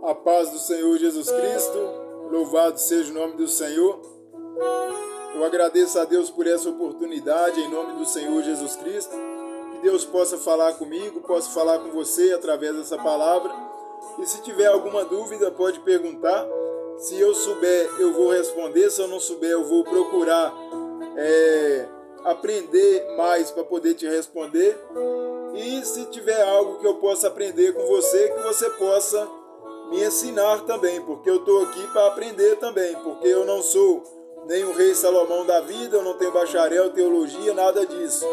A paz do Senhor Jesus Cristo, louvado seja o nome do Senhor. Eu agradeço a Deus por essa oportunidade, em nome do Senhor Jesus Cristo. Que Deus possa falar comigo, possa falar com você através dessa palavra. E se tiver alguma dúvida, pode perguntar. Se eu souber, eu vou responder. Se eu não souber, eu vou procurar aprender mais para poder te responder. E se tiver algo que eu possa aprender com você, que você possa me ensinar também, porque eu estou aqui para aprender também, porque eu não sou nem o rei Salomão da vida, eu não tenho bacharel, teologia, nada disso.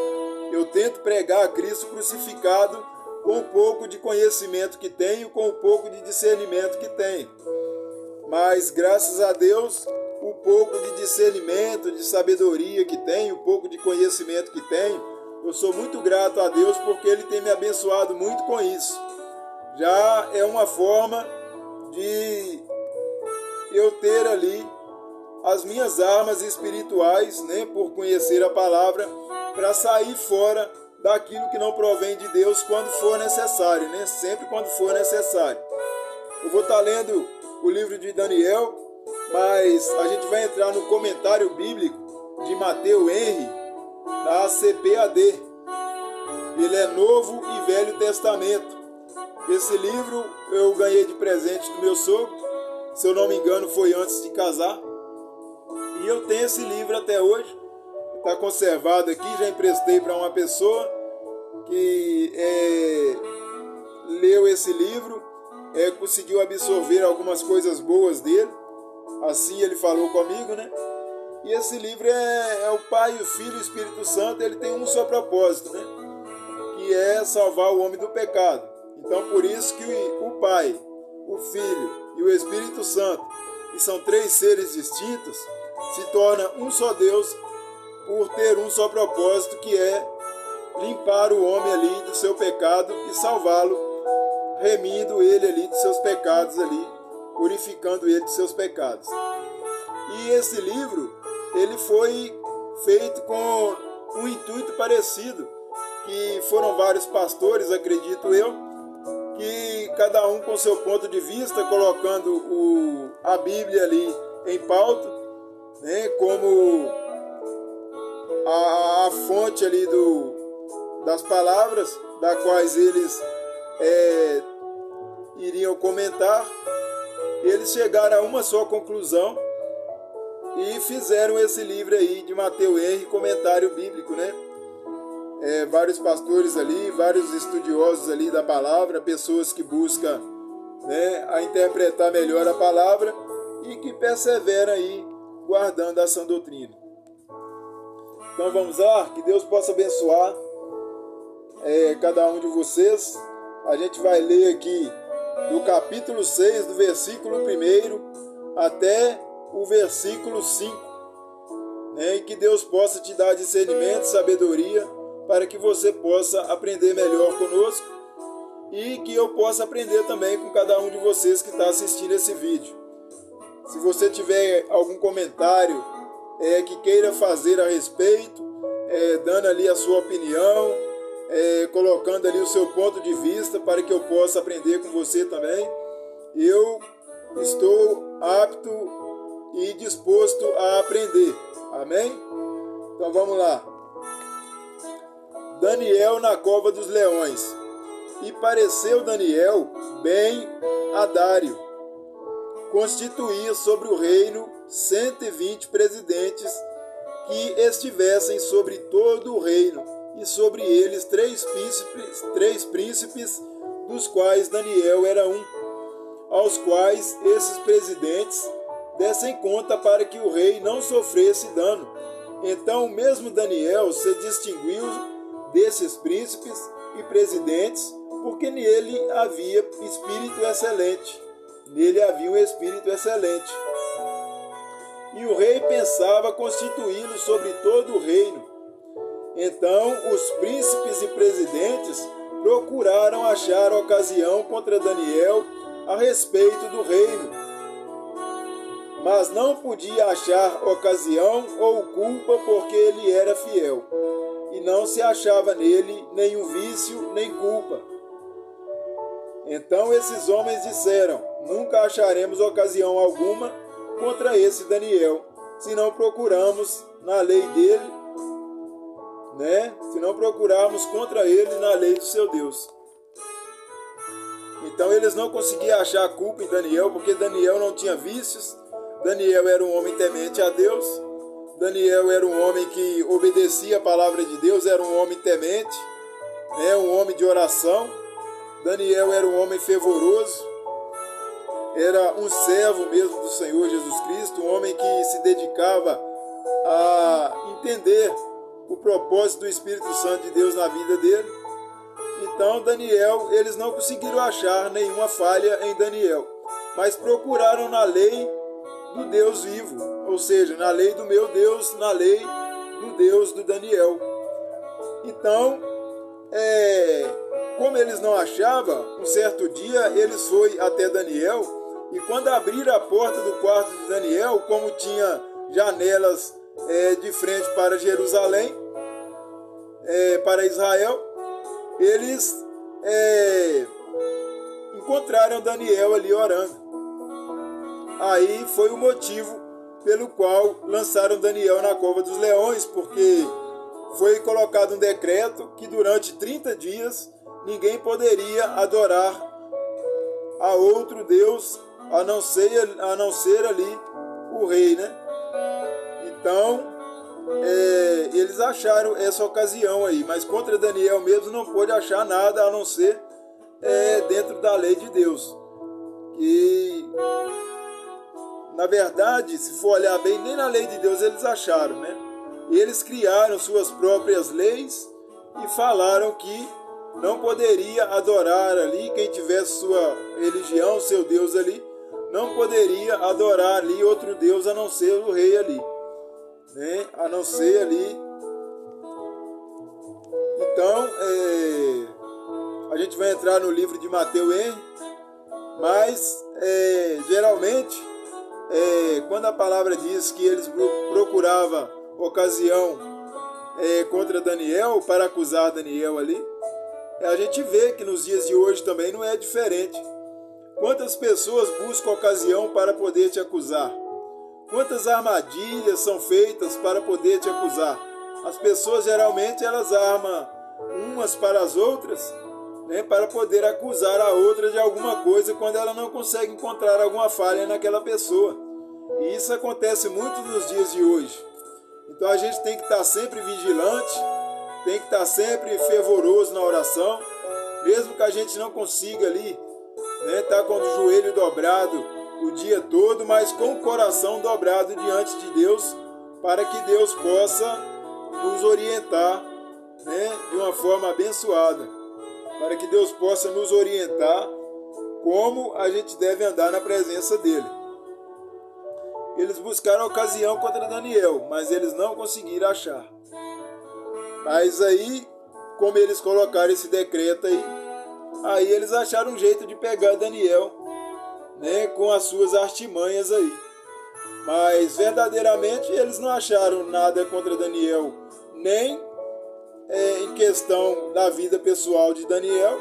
Eu tento pregar a Cristo crucificado com o pouco de conhecimento que tenho, com o pouco de discernimento que tenho. Mas, graças a Deus, o pouco de discernimento, de sabedoria que tenho, o pouco de conhecimento que tenho, eu sou muito grato a Deus porque Ele tem me abençoado muito com isso. Já é uma forma de eu ter ali as minhas armas espirituais, né, por conhecer a palavra, para sair fora daquilo que não provém de Deus quando for necessário, né, sempre quando for necessário. Eu vou estar lendo o livro de Daniel, mas a gente vai entrar no comentário bíblico de Mateus Henry, da CPAD. Ele é Novo e Velho Testamento. Esse livro eu ganhei de presente do meu sogro, se eu não me engano foi antes de casar. E eu tenho esse livro até hoje, está conservado aqui, já emprestei para uma pessoa que leu esse livro, conseguiu absorver algumas coisas boas dele, assim ele falou comigo, né? E esse livro é o Pai, o Filho e o Espírito Santo, ele tem um só propósito, né? Que é salvar o homem do pecado. Então, por isso que o Pai, o Filho e o Espírito Santo, que são três seres distintos, se torna um só Deus por ter um só propósito, que é limpar o homem ali do seu pecado e salvá-lo, remindo ele ali dos seus pecados ali, purificando ele dos seus pecados. E esse livro, ele foi feito com um intuito parecido, que foram vários pastores, acredito eu, que cada um com seu ponto de vista, colocando a Bíblia ali em pauta, né, como a fonte ali das palavras, das quais eles iriam comentar. Eles chegaram a uma só conclusão e fizeram esse livro aí de Mateus Henry, comentário bíblico, né? Vários pastores ali, vários estudiosos ali da palavra, pessoas que buscam, né, a interpretar melhor a palavra e que perseveram aí guardando a sã doutrina. Então vamos lá, que Deus possa abençoar cada um de vocês. A gente vai ler aqui do capítulo 6, do versículo 1 até o versículo 5, né, e que Deus possa te dar discernimento, sabedoria, para que você possa aprender melhor conosco e que eu possa aprender também com cada um de vocês que está assistindo esse vídeo. Se você tiver algum comentário que queira fazer a respeito, dando ali a sua opinião, colocando ali o seu ponto de vista para que eu possa aprender com você também, eu estou apto e disposto a aprender. Amém? Então vamos lá. Daniel na cova dos leões. E pareceu Daniel bem a Dário constituir sobre o reino 120 presidentes que estivessem sobre todo o reino, e sobre eles três príncipes, dos quais Daniel era um, aos quais esses presidentes dessem conta para que o rei não sofresse dano. Então o mesmo Daniel se distinguiu desses príncipes e presidentes, porque nele havia espírito excelente. Nele havia um espírito excelente. E o rei pensava constituí-lo sobre todo o reino. Então os príncipes e presidentes procuraram achar ocasião contra Daniel a respeito do reino, mas não podia achar ocasião ou culpa, porque ele era fiel, e não se achava nele nenhum vício nem culpa. Então esses homens disseram: nunca acharemos ocasião alguma contra esse Daniel, se não procuramos na lei dele, se não procurarmos contra ele na lei do seu Deus. Então eles não conseguiam achar culpa em Daniel, porque Daniel não tinha vícios. Daniel era um homem temente a Deus. Daniel era um homem que obedecia a palavra de Deus, era um homem temente, um homem de oração. Daniel era um homem fervoroso, era um servo mesmo do Senhor Jesus Cristo, um homem que se dedicava a entender o propósito do Espírito Santo de Deus na vida dele. Então Daniel, eles não conseguiram achar nenhuma falha em Daniel, mas procuraram na lei do Deus vivo, ou seja, na lei do meu Deus, na lei do Deus do Daniel. Então, como eles não achavam, um certo dia eles foram até Daniel, e quando abriram a porta do quarto de Daniel, como tinha janelas de frente para Jerusalém, para Israel, eles encontraram Daniel ali orando. Aí foi o motivo pelo qual lançaram Daniel na cova dos leões, porque foi colocado um decreto que durante 30 dias ninguém poderia adorar a outro Deus, a não ser ali o rei, Então, eles acharam essa ocasião aí, mas contra Daniel mesmo não pôde achar nada a não ser dentro da lei de Deus. E, na verdade, se for olhar bem, nem na lei de Deus eles acharam, Eles criaram suas próprias leis e falaram que não poderia adorar ali, quem tivesse sua religião, seu Deus ali, não poderia adorar ali outro Deus a não ser o rei ali, a não ser ali. Então, a gente vai entrar no livro de Mateus Henry, mas geralmente, quando a palavra diz que eles procuravam ocasião contra Daniel, para acusar Daniel ali, a gente vê que nos dias de hoje também não é diferente. Quantas pessoas buscam ocasião para poder te acusar? Quantas armadilhas são feitas para poder te acusar? As pessoas geralmente elas armam umas para as outras, para poder acusar a outra de alguma coisa quando ela não consegue encontrar alguma falha naquela pessoa. E isso acontece muito nos dias de hoje. Então a gente tem que estar sempre vigilante, tem que estar sempre fervoroso na oração, mesmo que a gente não consiga ali, estar com o joelho dobrado o dia todo, mas com o coração dobrado diante de Deus, para que Deus possa nos orientar, de uma forma abençoada, para que Deus possa nos orientar como a gente deve andar na presença dele. Eles buscaram a ocasião contra Daniel, mas eles não conseguiram achar. Mas aí, como eles colocaram esse decreto aí eles acharam um jeito de pegar Daniel, com as suas artimanhas aí. Mas verdadeiramente eles não acharam nada contra Daniel, nem em questão da vida pessoal de Daniel,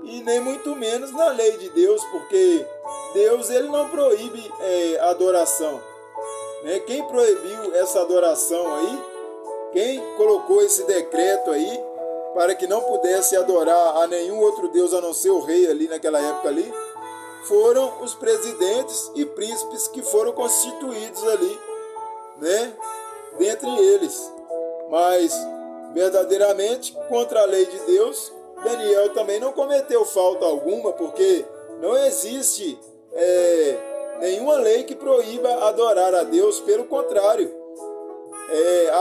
e nem muito menos na lei de Deus, porque Deus ele não proíbe adoração. Quem proibiu essa adoração aí, quem colocou esse decreto aí para que não pudesse adorar a nenhum outro Deus a não ser o rei ali naquela época ali, foram os presidentes e príncipes que foram constituídos ali, dentre eles. Mas verdadeiramente, contra a lei de Deus, Daniel também não cometeu falta alguma, porque não existe nenhuma lei que proíba adorar a Deus, pelo contrário.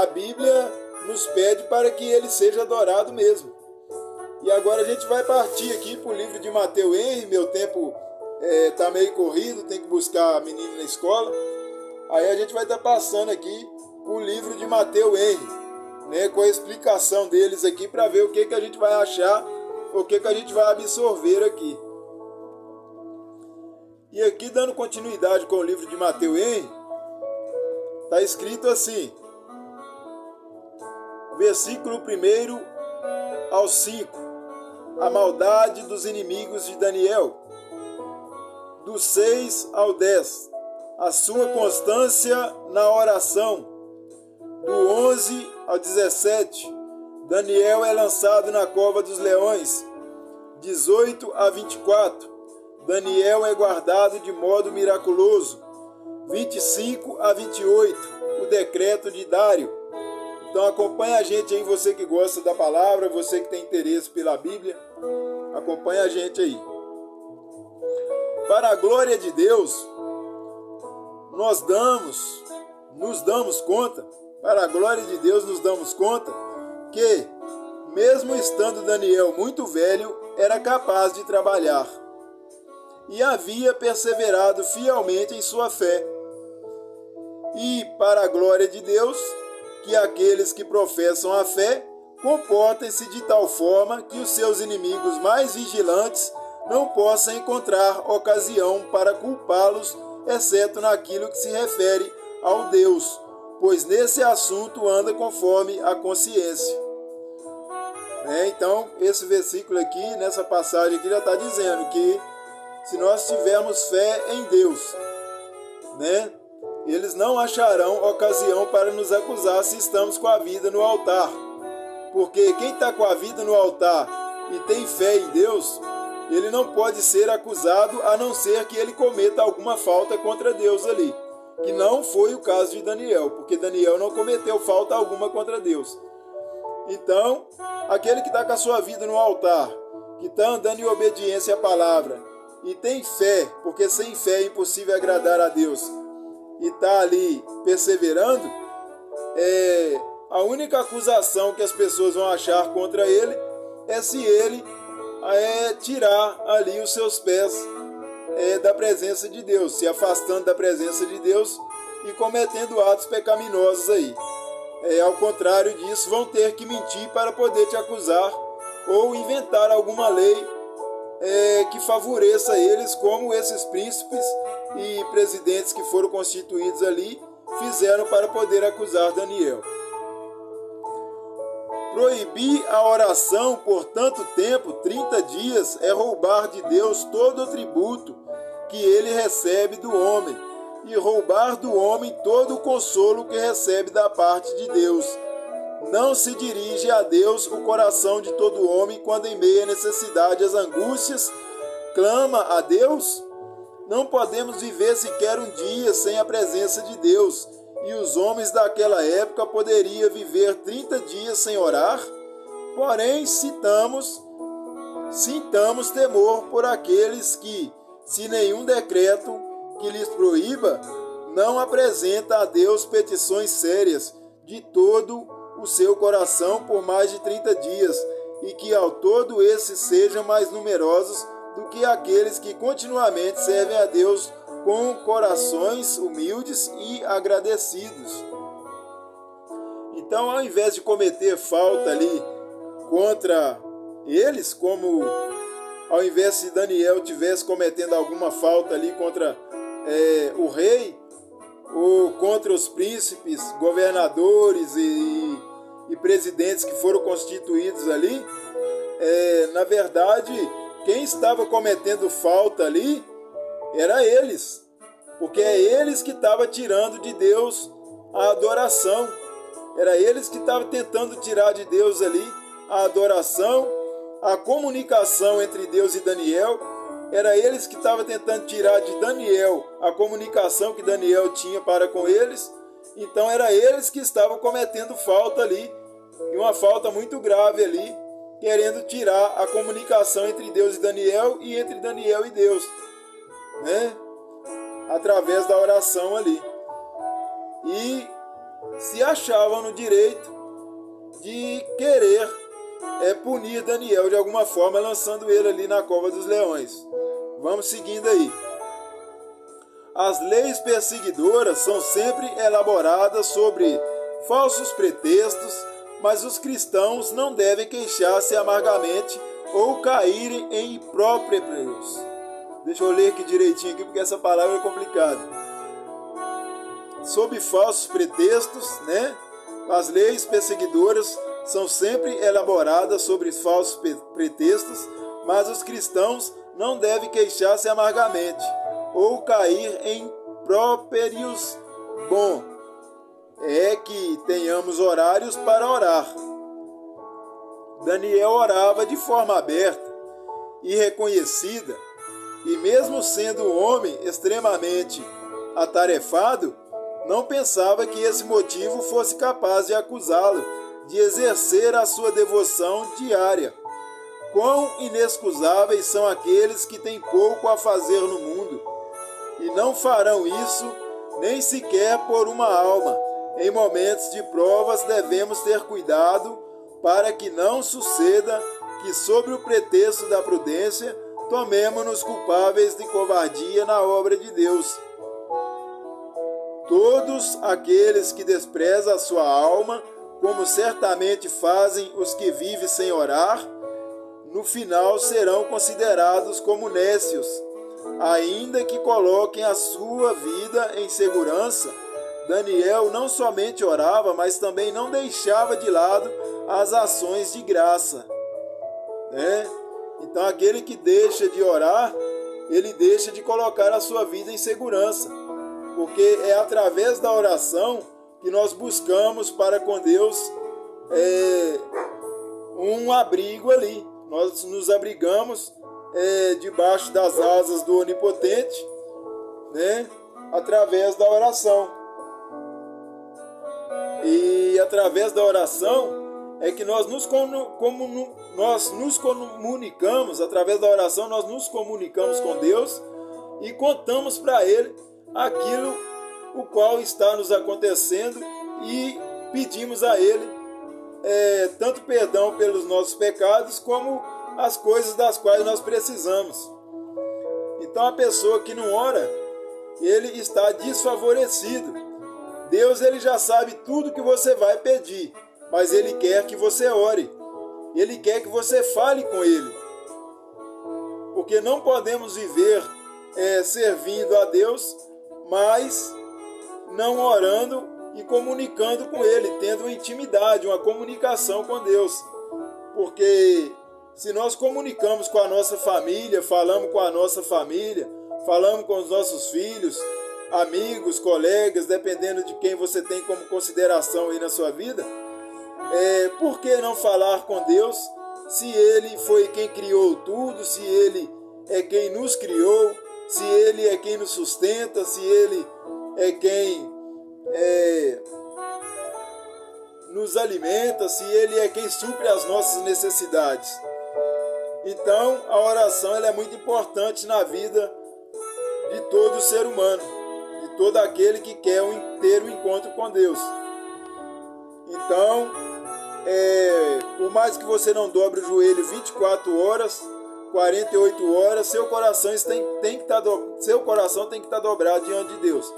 A Bíblia nos pede para que ele seja adorado mesmo. E agora a gente vai partir aqui para o livro de Mateus Henry. Meu tempo está meio corrido, tem que buscar a menina na escola. Aí a gente vai estar passando aqui o livro de Mateus Henry, com a explicação deles aqui, para ver o que a gente vai achar, o que a gente vai absorver aqui. E aqui, dando continuidade com o livro de Mateus Henry, está escrito assim, versículo 1 ao 5. a maldade dos inimigos de Daniel. Do 6 ao 10, a sua constância na oração. Do 11 ao 17, Daniel é lançado na cova dos leões. 18 a 24, Daniel é guardado de modo miraculoso. 25 a 28, o decreto de Dário. Então acompanha a gente aí, você que gosta da palavra, você que tem interesse pela Bíblia, acompanha a gente aí. Para a glória de Deus, nos damos conta, para a glória de Deus nos damos conta que, mesmo estando Daniel muito velho, era capaz de trabalhar e havia perseverado fielmente em sua fé. E, para a glória de Deus, que aqueles que professam a fé comportem-se de tal forma que os seus inimigos mais vigilantes não possam encontrar ocasião para culpá-los, exceto naquilo que se refere ao Deus, pois nesse assunto anda conforme a consciência. Então, esse versículo aqui, nessa passagem aqui, já está dizendo que se nós tivermos fé em Deus, eles não acharão ocasião para nos acusar se estamos com a vida no altar. Porque quem está com a vida no altar e tem fé em Deus, ele não pode ser acusado a não ser que ele cometa alguma falta contra Deus ali. Que não foi o caso de Daniel, porque Daniel não cometeu falta alguma contra Deus. Então, aquele que está com a sua vida no altar, que está andando em obediência à palavra, e tem fé, porque sem fé é impossível agradar a Deus, e está ali perseverando, a única acusação que as pessoas vão achar contra ele é se ele tirar ali os seus pés da presença de Deus, se afastando da presença de Deus e cometendo atos pecaminosos aí. Ao contrário disso, vão ter que mentir para poder te acusar ou inventar alguma lei que favoreça eles, como esses príncipes e presidentes que foram constituídos ali fizeram para poder acusar Daniel. Proibir a oração por tanto tempo, 30 dias, é roubar de Deus todo o tributo que ele recebe do homem, e roubar do homem todo o consolo que recebe da parte de Deus. Não se dirige a Deus o coração de todo homem quando em meio à necessidade e às angústias clama a Deus? Não podemos viver sequer um dia sem a presença de Deus, e os homens daquela época poderiam viver 30 dias sem orar? Porém, sintamos temor por aqueles que, se nenhum decreto que lhes proíba, não apresenta a Deus petições sérias de todo o seu coração por mais de 30 dias, e que ao todo esses sejam mais numerosos do que aqueles que continuamente servem a Deus com corações humildes e agradecidos. Então, ao invés de cometer falta ali contra eles, como ao invés de Daniel tivesse cometendo alguma falta ali contra o rei, ou contra os príncipes, governadores e presidentes que foram constituídos ali, na verdade, quem estava cometendo falta ali era eles, porque é eles que estavam tirando de Deus a adoração, era eles que estavam tentando tirar de Deus ali a adoração, a comunicação entre Deus e Daniel, era eles que estavam tentando tirar de Daniel a comunicação que Daniel tinha para com eles. Então era eles que estavam cometendo falta ali, e uma falta muito grave ali, querendo tirar a comunicação entre Deus e Daniel e entre Daniel e Deus, através da oração ali. E se achavam no direito de querer punir Daniel de alguma forma, lançando ele ali na cova dos leões. Vamos seguindo aí. As leis perseguidoras são sempre elaboradas sobre falsos pretextos, mas os cristãos não devem queixar-se amargamente ou caírem em impróprios. Deixa eu ler aqui direitinho aqui, porque essa palavra é complicada. Sob falsos pretextos, as leis perseguidoras são sempre elaboradas sobre falsos pretextos, mas os cristãos não devem queixar-se amargamente ou cair em próprios bom. É que tenhamos horários para orar. Daniel orava de forma aberta e reconhecida, e mesmo sendo um homem extremamente atarefado, não pensava que esse motivo fosse capaz de acusá-lo de exercer a sua devoção diária. Quão inexcusáveis são aqueles que têm pouco a fazer no mundo e não farão isso nem sequer por uma alma. Em momentos de provas devemos ter cuidado para que não suceda que, sob o pretexto da prudência, tomemo-nos culpáveis de covardia na obra de Deus. Todos aqueles que desprezam a sua alma, como certamente fazem os que vivem sem orar, no final serão considerados como nécios, ainda que coloquem a sua vida em segurança. Daniel não somente orava, mas também não deixava de lado as ações de graça. Então aquele que deixa de orar, ele deixa de colocar a sua vida em segurança, porque é através da oração que nós buscamos para com Deus um abrigo ali. Nós nos abrigamos debaixo das asas do Onipotente, através da oração. E através da oração é que nós nos comunicamos, através da oração nós nos comunicamos com Deus e contamos para Ele aquilo o qual está nos acontecendo e pedimos a Ele tanto perdão pelos nossos pecados como as coisas das quais nós precisamos. Então a pessoa que não ora, ele está desfavorecido. Deus, ele já sabe tudo que você vai pedir, mas Ele quer que você ore. Ele quer que você fale com Ele. Porque não podemos viver servindo a Deus, mas não orando e comunicando com Ele, tendo uma intimidade, uma comunicação com Deus. Porque se nós comunicamos com a nossa família, falamos com a nossa família, falamos com os nossos filhos, amigos, colegas, dependendo de quem você tem como consideração aí na sua vida, por que não falar com Deus se Ele foi quem criou tudo, se Ele é quem nos criou, se Ele é quem nos sustenta, se Ele é quem nos alimenta, se Ele é quem supre as nossas necessidades. Então, a oração ela é muito importante na vida de todo ser humano, de todo aquele que quer ter um encontro com Deus. Então, por mais que você não dobre o joelho 24 horas, 48 horas, seu coração tem que estar dobrado diante de Deus.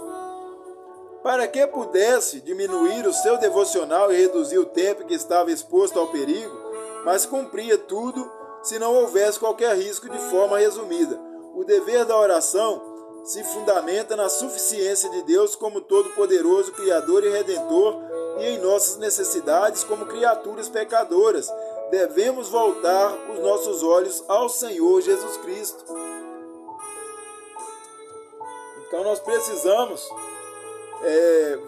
Para que pudesse diminuir o seu devocional e reduzir o tempo que estava exposto ao perigo, mas cumpria tudo se não houvesse qualquer risco. De forma resumida, o dever da oração se fundamenta na suficiência de Deus como todo-poderoso, Criador e Redentor, e em nossas necessidades como criaturas pecadoras. Devemos voltar os nossos olhos ao Senhor Jesus Cristo. Então nós precisamos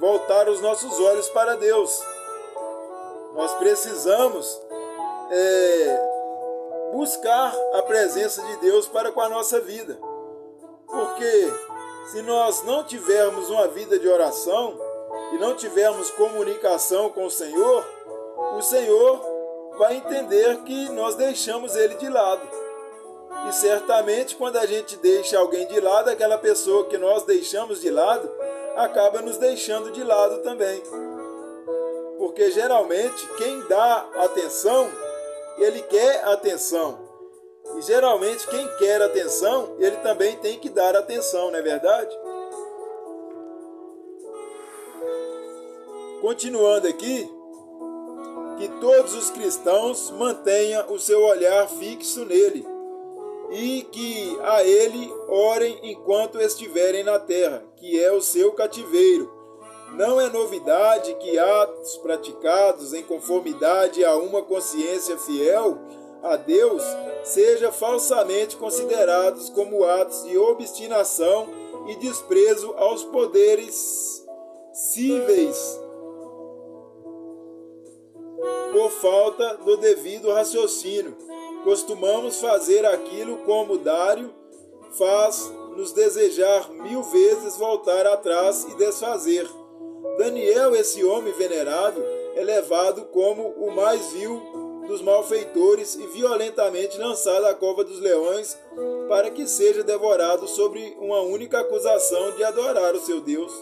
voltar os nossos olhos para Deus. Nós precisamos buscar a presença de Deus para com a nossa vida. Porque se nós não tivermos uma vida de oração e não tivermos comunicação com o Senhor vai entender que nós deixamos Ele de lado. E certamente quando a gente deixa alguém de lado, aquela pessoa que nós deixamos de lado acaba nos deixando de lado também. Porque geralmente quem dá atenção, ele quer atenção. E geralmente quem quer atenção, ele também tem que dar atenção, não é verdade? Continuando aqui, que todos os cristãos mantenham o seu olhar fixo nele e que a ele orem enquanto estiverem na terra, que é o seu cativeiro, Não é novidade que atos praticados em conformidade a uma consciência fiel a Deus sejam falsamente considerados como atos de obstinação e desprezo aos poderes cíveis por falta do devido raciocínio. Costumamos fazer aquilo como Dário faz, nos desejar 1000 vezes voltar atrás e desfazer. Daniel, esse homem venerável, é levado como o mais vil dos malfeitores e violentamente lançado à cova dos leões para que seja devorado sobre uma única acusação de adorar o seu Deus.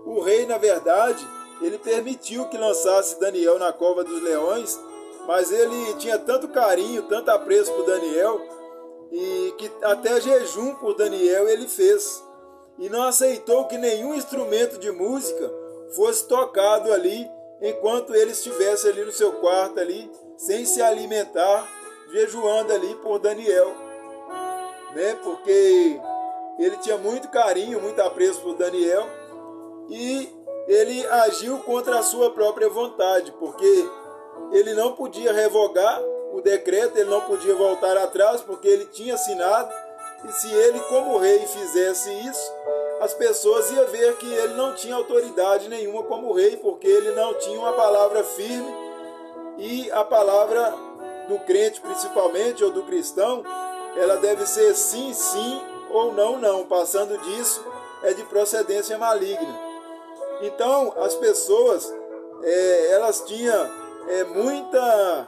O rei, na verdade, ele permitiu que lançasse Daniel na cova dos leões, mas ele tinha tanto carinho, tanto apreço por Daniel, e que até jejum por Daniel ele fez. E não aceitou que nenhum instrumento de música fosse tocado ali, enquanto ele estivesse ali no seu quarto, ali, sem se alimentar, jejuando ali por Daniel. Né? Porque ele tinha muito carinho, muito apreço por Daniel, e ele agiu contra a sua própria vontade, porque ele não podia revogar o decreto, ele não podia voltar atrás, porque ele tinha assinado, e se ele, como rei, fizesse isso, as pessoas iam ver que ele não tinha autoridade nenhuma como rei, porque ele não tinha uma palavra firme, e a palavra do crente, principalmente, ou do cristão, ela deve ser sim, sim, ou não, não. Passando disso, é de procedência maligna. Então, as pessoas, elas tinham muita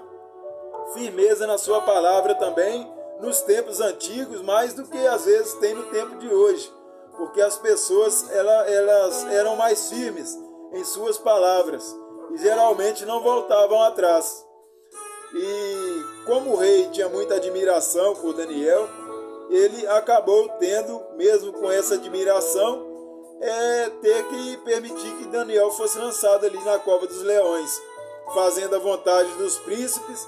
firmeza na sua palavra também, nos tempos antigos, mais do que às vezes tem no tempo de hoje. Porque as pessoas, elas eram mais firmes em suas palavras e geralmente não voltavam atrás. E como o rei tinha muita admiração por Daniel, ele acabou tendo, mesmo com essa admiração, ter que permitir que Daniel fosse lançado ali na cova dos leões, fazendo a vontade dos príncipes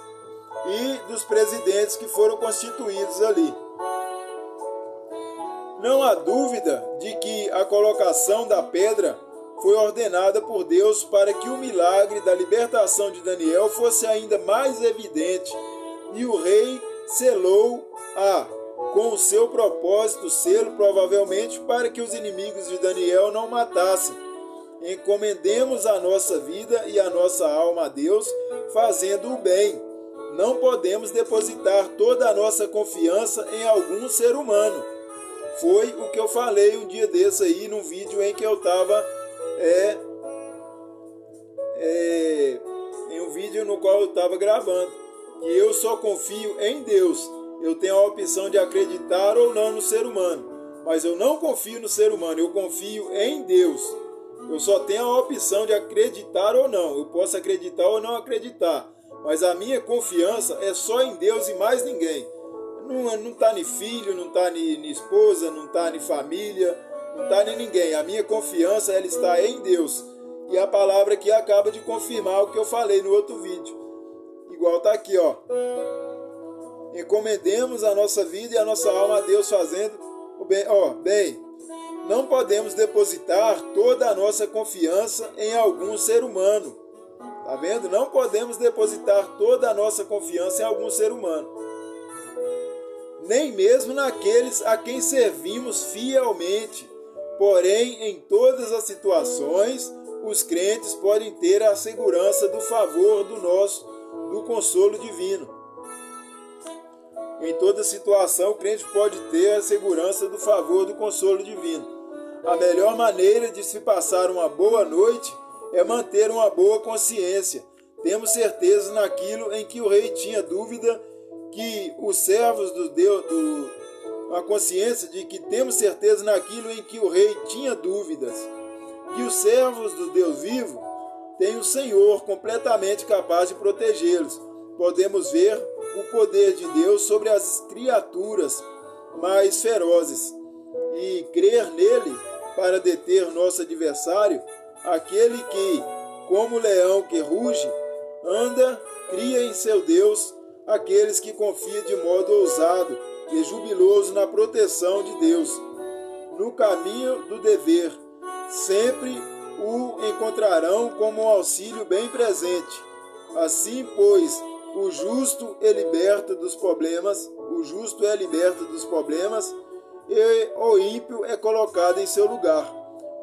e dos presidentes que foram constituídos ali. Não há dúvida de que a colocação da pedra foi ordenada por Deus para que o milagre da libertação de Daniel fosse ainda mais evidente, e o rei selou-a com o seu propósito selo, provavelmente para que os inimigos de Daniel não matassem. Encomendemos a nossa vida e a nossa alma a Deus, fazendo o bem. Não podemos depositar toda a nossa confiança em algum ser humano. Foi o que eu falei um dia desse aí, num vídeo em que eu estava em um vídeo no qual eu estava gravando, que eu só confio em Deus. Eu tenho a opção de acreditar ou não no ser humano, mas eu não confio no ser humano, eu confio em Deus. Eu só tenho a opção de acreditar ou não. Eu posso acreditar ou não acreditar, mas a minha confiança é só em Deus e mais ninguém. Não está nem filho, não está nem esposa, não está nem família, não está nem ninguém. A minha confiança, ela está em Deus. E a palavra aqui acaba de confirmar o que eu falei no outro vídeo. Igual está aqui, ó. Encomendemos a nossa vida e a nossa alma a Deus, fazendo o bem. Bem, não podemos depositar toda a nossa confiança em algum ser humano. Tá vendo? Não podemos depositar toda a nossa confiança em algum ser humano. Nem mesmo naqueles a quem servimos fielmente. Porém, em todas as situações, os crentes podem ter a segurança do favor do consolo divino. Em toda situação, o crente pode ter a segurança do favor do consolo divino. A melhor maneira de se passar uma boa noite é manter uma boa consciência. Temos certeza naquilo em que o rei tinha dúvida, que os servos do Deus, a consciência de que temos certeza naquilo em que o rei tinha dúvidas, que os servos do Deus vivo têm o Senhor completamente capaz de protegê-los. Podemos ver o poder de Deus sobre as criaturas mais ferozes e crer nele para deter nosso adversário, aquele que, como leão que ruge, anda, cria em seu Deus aqueles que confiam de modo ousado e jubiloso na proteção de Deus, no caminho do dever. Sempre o encontrarão como um auxílio bem presente. Assim, pois, o justo é liberto dos problemas, e o ímpio é colocado em seu lugar.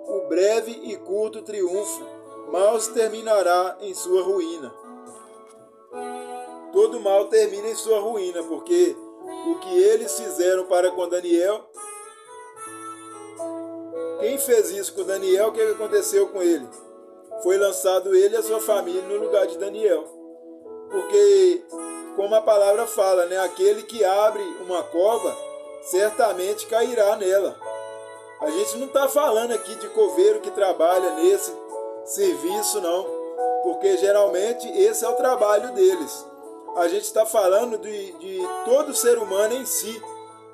O breve e curto triunfo mal terminará em sua ruína. Todo mal termina em sua ruína, porque o que eles fizeram para com Daniel, quem fez isso com Daniel, o que aconteceu com ele? Foi lançado ele e a sua família no lugar de Daniel. Porque, como a palavra fala, né, aquele que abre uma cova, certamente cairá nela. A gente não está falando aqui de coveiro que trabalha nesse serviço, não. Porque geralmente esse é o trabalho deles. A gente está falando de todo ser humano em si.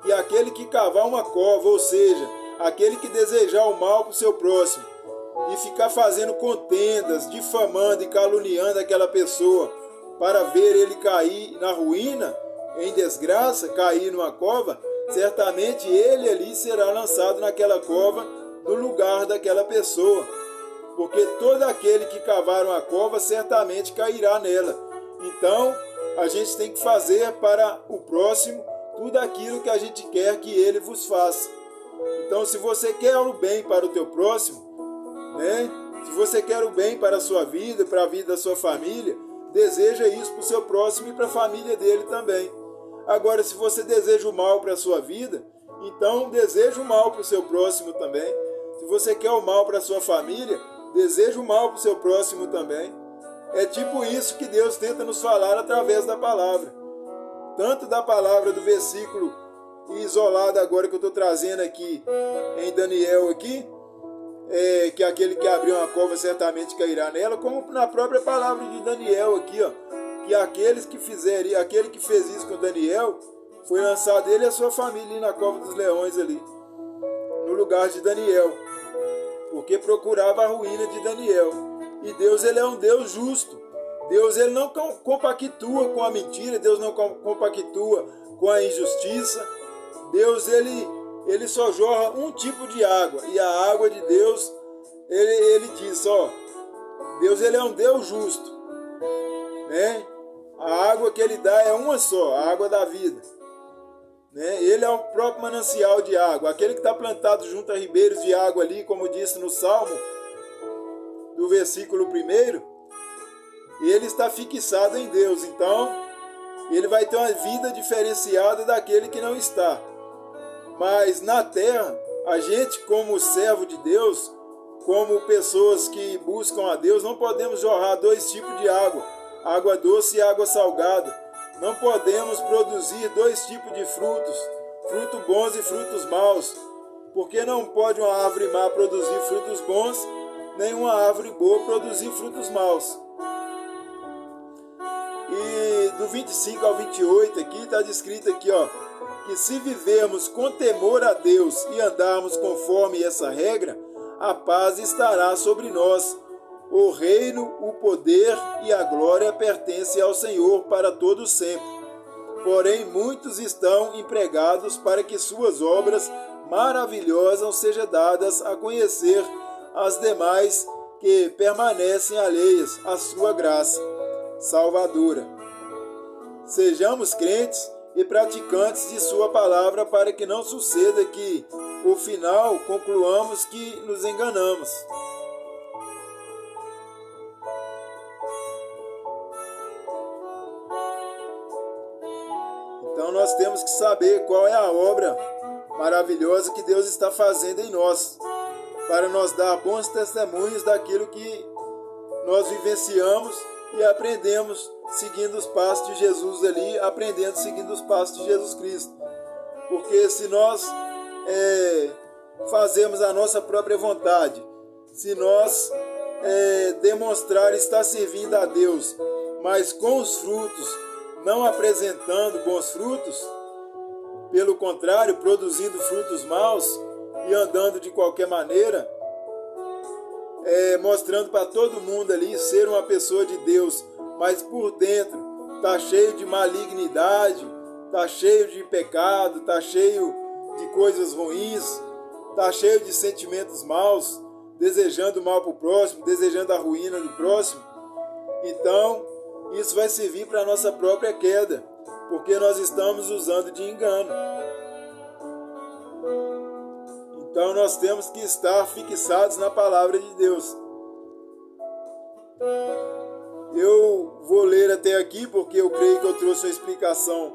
E aquele que cavar uma cova, ou seja, aquele que desejar o mal para o seu próximo e ficar fazendo contendas, difamando e caluniando aquela pessoa para ver ele cair na ruína, em desgraça, cair numa cova, certamente ele ali será lançado naquela cova no lugar daquela pessoa. Porque todo aquele que cavar uma cova certamente cairá nela. Então, a gente tem que fazer para o próximo tudo aquilo que a gente quer que ele vos faça. Então, se você quer o bem para o teu próximo, né? Se você quer o bem para a sua vida, para a vida da sua família, deseja isso para o seu próximo e para a família dele também. Agora, se você deseja o mal para a sua vida, então deseja o mal para o seu próximo também. Se você quer o mal para a sua família, deseja o mal para o seu próximo também. É tipo isso que Deus tenta nos falar através da palavra. Tanto da palavra do versículo isolado agora que eu estou trazendo aqui em Daniel aqui, que aquele que abriu uma cova certamente cairá nela, como na própria palavra de Daniel aqui, ó, que aquele que fez isso com Daniel, foi lançado ele e a sua família na cova dos leões ali, no lugar de Daniel, porque procurava a ruína de Daniel. E Deus, ele é um Deus justo. Deus, ele não compactua com a mentira, Deus não compactua com a injustiça. Deus, ele só jorra um tipo de água, e a água de Deus, ele diz, ó, Deus, ele é um Deus justo, né? A água que ele dá é uma só, a água da vida, né? Ele é o próprio manancial de água, aquele que está plantado junto a ribeiros de água ali, como disse no Salmo, do versículo 1, ele está fixado em Deus, então ele vai ter uma vida diferenciada daquele que não está. Mas na terra, a gente, como servo de Deus, como pessoas que buscam a Deus, não podemos jorrar dois tipos de água, água doce e água salgada. Não podemos produzir dois tipos de frutos, frutos bons e frutos maus, porque não pode uma árvore má produzir frutos bons, nem uma árvore boa produzir frutos maus. E do 25 ao 28 aqui está descrito aqui, ó, que se vivermos com temor a Deus e andarmos conforme essa regra, a paz estará sobre nós. O reino, o poder e a glória pertencem ao Senhor para todo sempre. Porém, muitos estão empregados para que suas obras maravilhosas sejam dadas a conhecer às demais que permanecem alheias à sua graça salvadora. Sejamos crentes e praticantes de sua palavra, para que não suceda que, no final, concluamos que nos enganamos. Então nós temos que saber qual é a obra maravilhosa que Deus está fazendo em nós, para nós dar bons testemunhos daquilo que nós vivenciamos e aprendemos seguindo os passos de Jesus ali, aprendendo seguindo os passos de Jesus Cristo. Porque se nós fazemos a nossa própria vontade, se nós demonstrar estar servindo a Deus, mas com os frutos, não apresentando bons frutos, pelo contrário, produzindo frutos maus e andando de qualquer maneira, mostrando para todo mundo ali ser uma pessoa de Deus, mas por dentro está cheio de malignidade, está cheio de pecado, está cheio de coisas ruins, está cheio de sentimentos maus, desejando mal para o próximo, desejando a ruína do próximo, então isso vai servir para a nossa própria queda, porque nós estamos usando de engano. Então nós temos que estar fixados na palavra de Deus. Eu vou ler até aqui, porque eu creio que eu trouxe uma explicação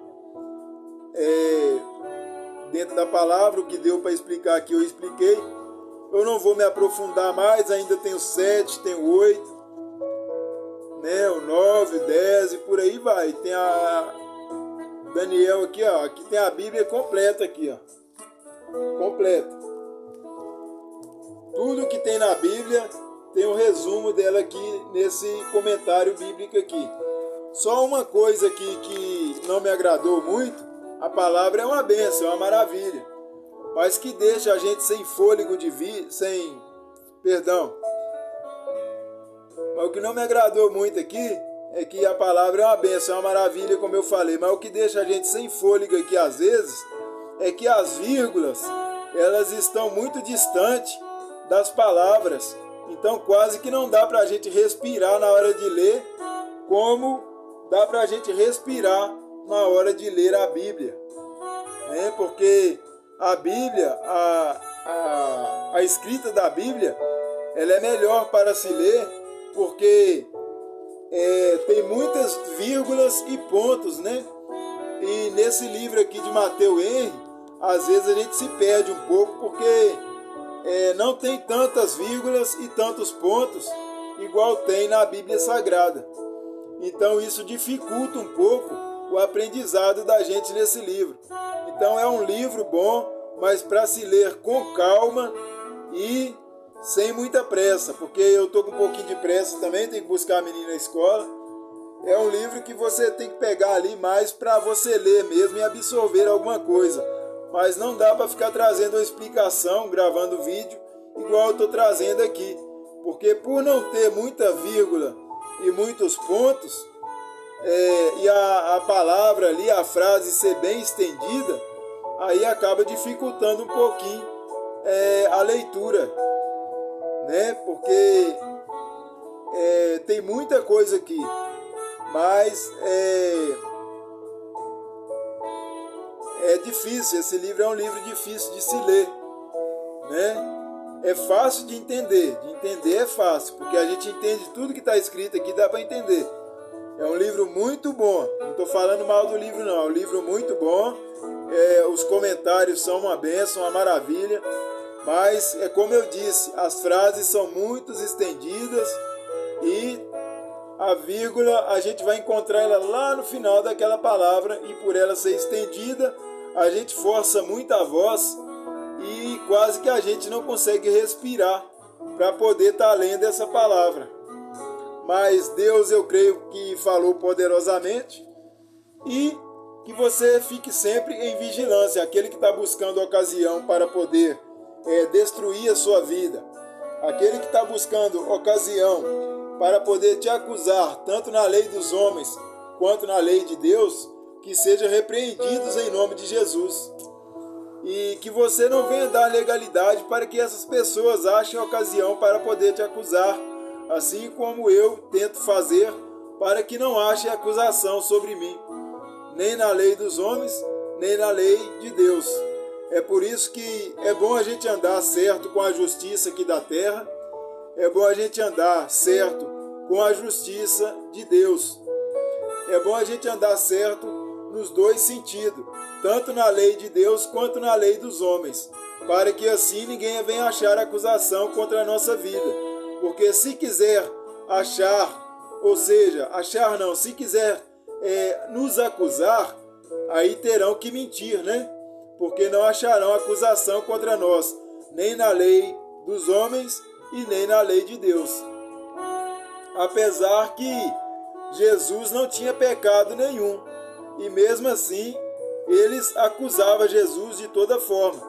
dentro da palavra. O que deu para explicar aqui eu expliquei. Eu não vou me aprofundar mais, ainda tenho 7, tenho 8, né, o 9, 10 e por aí vai. Tem a Daniel aqui, ó. Aqui tem a Bíblia completa aqui, ó. Completa. Tudo que tem na Bíblia tem um resumo dela aqui nesse comentário bíblico aqui. Só uma coisa aqui que não me agradou muito: a palavra é uma bênção, é uma maravilha, mas que deixa a gente sem fôlego de vida, Mas o que não me agradou muito aqui é que a palavra é uma bênção, é uma maravilha, como eu falei, mas o que deixa a gente sem fôlego aqui às vezes é que as vírgulas, elas estão muito distantes das palavras. Então quase que não dá para a gente respirar na hora de ler, como dá para a gente respirar na hora de ler a Bíblia, né? Porque a Bíblia, a escrita da Bíblia, ela é melhor para se ler, porque tem muitas vírgulas e pontos, né? E nesse livro aqui de Mateus Henry, às vezes a gente se perde um pouco, porque não tem tantas vírgulas e tantos pontos igual tem na Bíblia Sagrada. Então isso dificulta um pouco o aprendizado da gente nesse livro. Então é um livro bom, mas para se ler com calma e sem muita pressa, porque eu estou com um pouquinho de pressa também, tenho que buscar a menina na escola. É um livro que você tem que pegar ali mais para você ler mesmo e absorver alguma coisa. Mas não dá para ficar trazendo uma explicação, gravando vídeo, igual eu estou trazendo aqui. Porque por não ter muita vírgula e muitos pontos, e a palavra ali, a frase ser bem estendida, aí acaba dificultando um pouquinho a leitura, né? Porque tem muita coisa aqui, mas é difícil. Esse livro é um livro difícil de se ler, né? É fácil de entender é fácil, porque a gente entende tudo que está escrito aqui, dá para entender. É um livro muito bom, não estou falando mal do livro não, é um livro muito bom. Os comentários são uma bênção, uma maravilha, mas é como eu disse, as frases são muito estendidas e a vírgula a gente vai encontrar ela lá no final daquela palavra, e por ela ser estendida a gente força muito a voz e quase que a gente não consegue respirar para poder estar lendo essa palavra. Mas Deus, eu creio que falou poderosamente, e que você fique sempre em vigilância. Aquele que está buscando ocasião para poder destruir a sua vida, aquele que está buscando ocasião para poder te acusar, tanto na lei dos homens quanto na lei de Deus, que sejam repreendidos em nome de Jesus. E que você não venha dar legalidade para que essas pessoas achem ocasião para poder te acusar, assim como eu tento fazer para que não achem acusação sobre mim, nem na lei dos homens, nem na lei de Deus. É por isso que é bom a gente andar certo com a justiça aqui da terra, é bom a gente andar certo com a justiça de Deus. É bom a gente andar certo nos dois sentidos, tanto na lei de Deus quanto na lei dos homens, para que assim ninguém venha achar acusação contra a nossa vida. Porque se quiser achar, ou seja, achar não, se quiser nos acusar, aí terão que mentir, né? Porque não acharão acusação contra nós, nem na lei dos homens e nem na lei de Deus. Apesar que Jesus não tinha pecado nenhum, e mesmo assim eles acusavam Jesus de toda forma.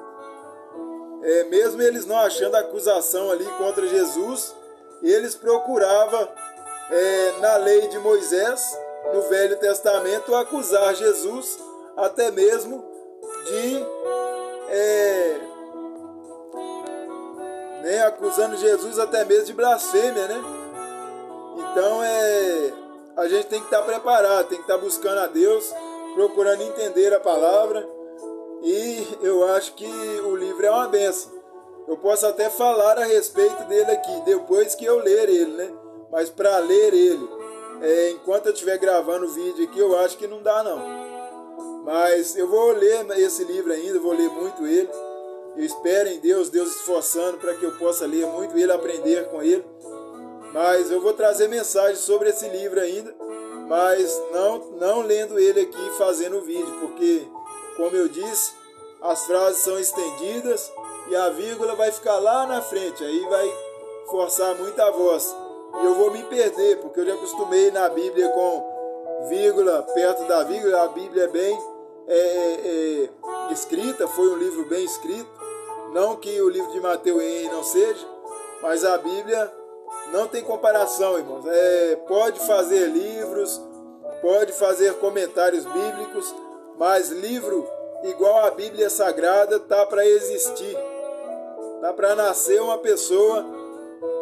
Mesmo eles não achando acusação ali contra Jesus, eles procuravam na lei de Moisés, no Velho Testamento, acusar Jesus até mesmo de né, acusando Jesus até mesmo de blasfêmia, né? Então a gente tem que estar preparado, tem que estar buscando a Deus, procurando entender a palavra, e eu acho que o livro é uma bênção. Eu posso até falar a respeito dele aqui, depois que eu ler ele, né? Mas para ler ele, enquanto eu estiver gravando o vídeo aqui, eu acho que não dá não. Mas eu vou ler esse livro ainda, vou ler muito ele. Eu espero em Deus esforçando para que eu possa ler muito ele, aprender com ele. Mas eu vou trazer mensagem sobre esse livro ainda, mas não lendo ele aqui e fazendo o vídeo, porque, como eu disse, as frases são estendidas e a vírgula vai ficar lá na frente, aí vai forçar muito a voz. E eu vou me perder, porque eu já acostumei na Bíblia com vírgula perto da vírgula. A Bíblia é bem escrita, foi um livro bem escrito. Não que o livro de Mateus não seja, mas a Bíblia não tem comparação, irmãos. Pode fazer livros, pode fazer comentários bíblicos, mas livro igual a Bíblia Sagrada tá para existir. Tá para nascer uma pessoa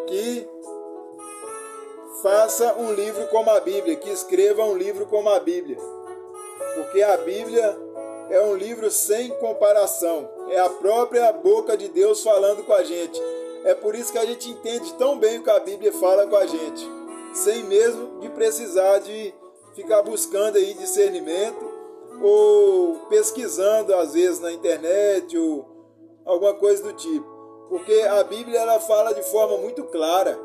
que faça um livro como a Bíblia, que escreva um livro como a Bíblia. Porque a Bíblia é um livro sem comparação. É a própria boca de Deus falando com a gente. É por isso que a gente entende tão bem o que a Bíblia fala com a gente, sem mesmo de precisar de ficar buscando aí discernimento ou pesquisando às vezes na internet ou alguma coisa do tipo. Porque a Bíblia ela fala de forma muito clara.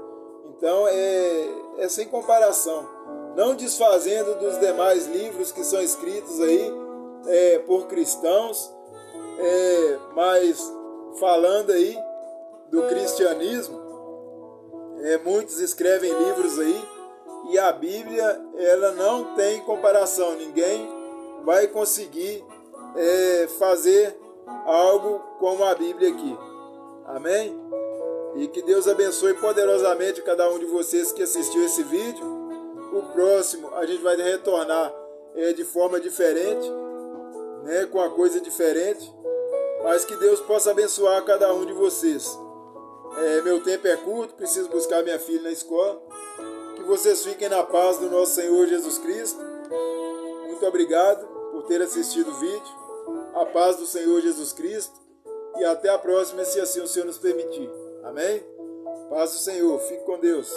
Então é sem comparação. Não desfazendo dos demais livros que são escritos aí por cristãos, mas falando aí do cristianismo, muitos escrevem livros aí e a Bíblia ela não tem comparação. Ninguém vai conseguir fazer algo como a Bíblia aqui. Amém? E que Deus abençoe poderosamente cada um de vocês que assistiu esse vídeo. O próximo a gente vai retornar de forma diferente, né, com uma coisa diferente, mas que Deus possa abençoar cada um de vocês. Meu tempo é curto, preciso buscar minha filha na escola. Que vocês fiquem na paz do nosso Senhor Jesus Cristo. Muito obrigado por ter assistido o vídeo. A paz do Senhor Jesus Cristo. E até a próxima, se assim o Senhor nos permitir. Amém? Paz do Senhor. Fique com Deus.